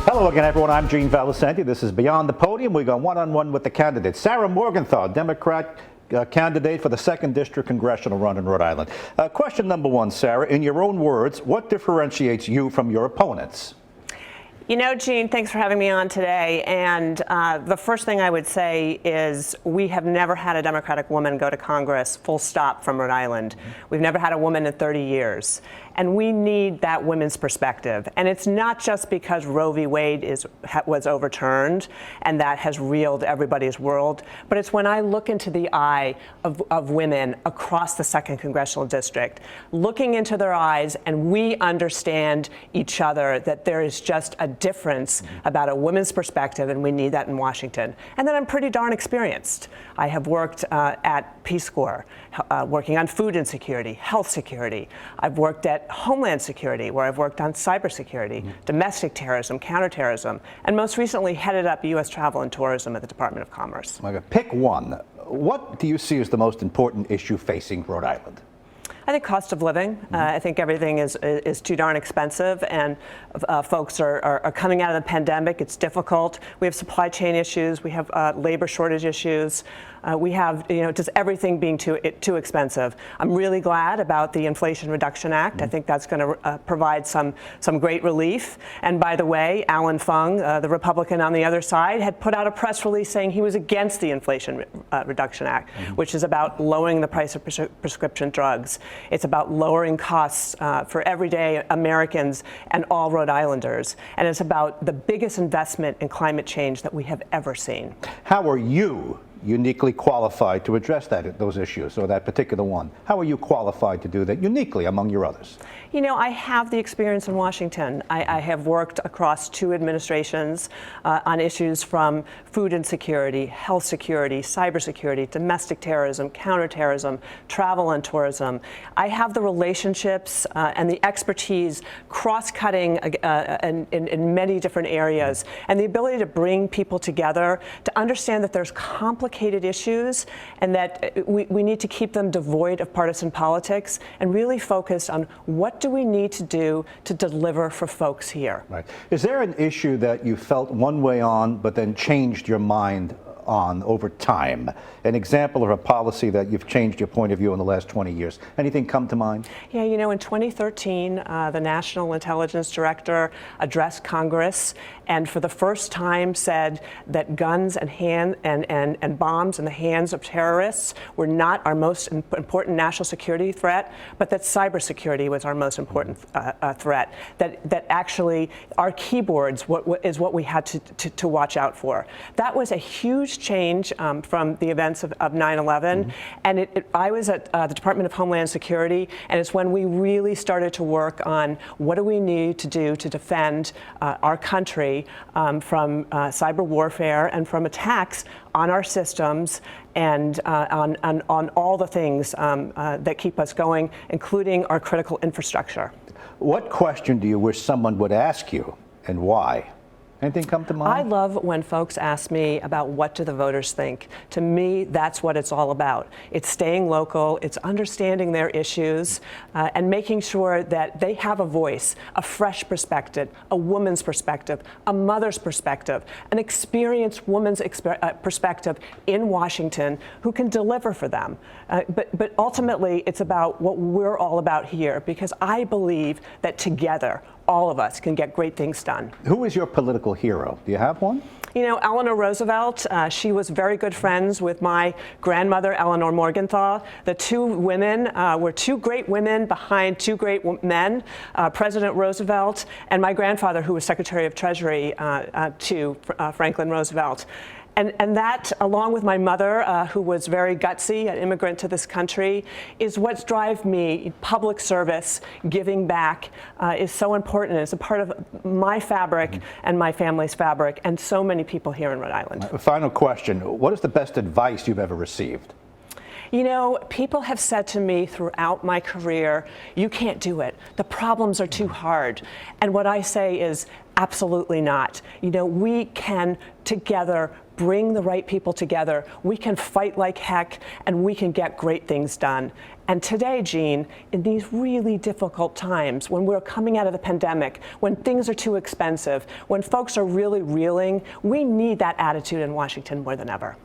Hello again, everyone. I'm Gene Valicenti. This is Beyond the Podium. We go one-on-one with the candidates. Sarah Morgenthau, Democrat candidate for the 2nd District Congressional run in Rhode Island. Question number one, Sarah, in your own words, what differentiates you from your opponents? You know, Gene, thanks for having me on today. And the first thing I would say is we have never had a Democratic woman go to Congress, full stop, from Rhode Island. We've never had a woman in 30 years. And we need that women's perspective. And it's not just because Roe v. Wade was overturned and that has reeled everybody's world, but it's when I look into the eye of women across the 2nd Congressional District, looking into their eyes, and we understand each other, that there is just a difference about a woman's perspective, and we need that in Washington. And then I'm pretty darn experienced. I have worked at Peace Corps, working on food insecurity, health security. I've worked at Homeland Security, where I've worked on cybersecurity, domestic terrorism, counterterrorism, and most recently headed up U.S. travel and tourism at the Department of Commerce. Okay, pick one. What do you see as the most important issue facing Rhode Island? I think cost of living. I think everything is too darn expensive, and folks are coming out of the pandemic. It's difficult. We have supply chain issues. We have labor shortage issues. We have, just everything being too expensive. I'm really glad about the Inflation Reduction Act. I think that's going to provide some great relief. And by the way, Alan Fung, the Republican on the other side, had put out a press release saying he was against the Inflation Reduction Act, which is about lowering the price of prescription drugs. It's about lowering costs for everyday Americans and all Rhode Islanders. And it's about the biggest investment in climate change that we have ever seen. How are you uniquely qualified to address those issues, or that particular one? How are you qualified to do that uniquely among your others? You know, I have the experience in Washington. I have worked across 2 administrations on issues from food insecurity, health security, cybersecurity, domestic terrorism, counterterrorism, travel and tourism. I have the relationships and the expertise cross-cutting in many different areas, and the ability to bring people together to understand that there's complicated issues and that we need to keep them devoid of partisan politics and really focus on what do we need to do to deliver for folks here. Right. Is there an issue that you felt one way on but then changed your mind on over time? An example of a policy that you've changed your point of view in the last 20 years. Anything come to mind? Yeah, in 2013, the National Intelligence Director addressed Congress and for the first time said that guns and bombs in the hands of terrorists were not our most important national security threat, but that cybersecurity was our most important threat. That actually our keyboards is what we had to watch out for. That was a huge change from the events of 9/11, and I was at the Department of Homeland Security, and it's when we really started to work on what do we need to do to defend our country from cyber warfare and from attacks on our systems and on all the things that keep us going, including our critical infrastructure. What question do you wish someone would ask you, and why? Anything come to mind? I love when folks ask me about what do the voters think. To me, that's what it's all about. It's staying local, it's understanding their issues, and making sure that they have a voice, a fresh perspective, a woman's perspective, a mother's perspective, an experienced woman's perspective in Washington who can deliver for them. But ultimately, it's about what we're all about here, because I believe that together, all of us can get great things done. Who is your political hero? Do you have one? Eleanor Roosevelt, she was very good friends with my grandmother, Eleanor Morgenthau. The 2 women were 2 great women behind 2 great men, President Roosevelt and my grandfather, who was Secretary of Treasury to Franklin Roosevelt. And that, along with my mother, who was very gutsy, an immigrant to this country, is what's drives me. Public service, giving back, is so important. It's a part of my fabric and my family's fabric, and so many people here in Rhode Island. Final question. What is the best advice you've ever received? People have said to me throughout my career, you can't do it. The problems are too hard. And what I say is, absolutely not. We can together bring the right people together, we can fight like heck, and we can get great things done. And today, Gene, in these really difficult times, when we're coming out of the pandemic, when things are too expensive, when folks are really reeling, we need that attitude in Washington more than ever.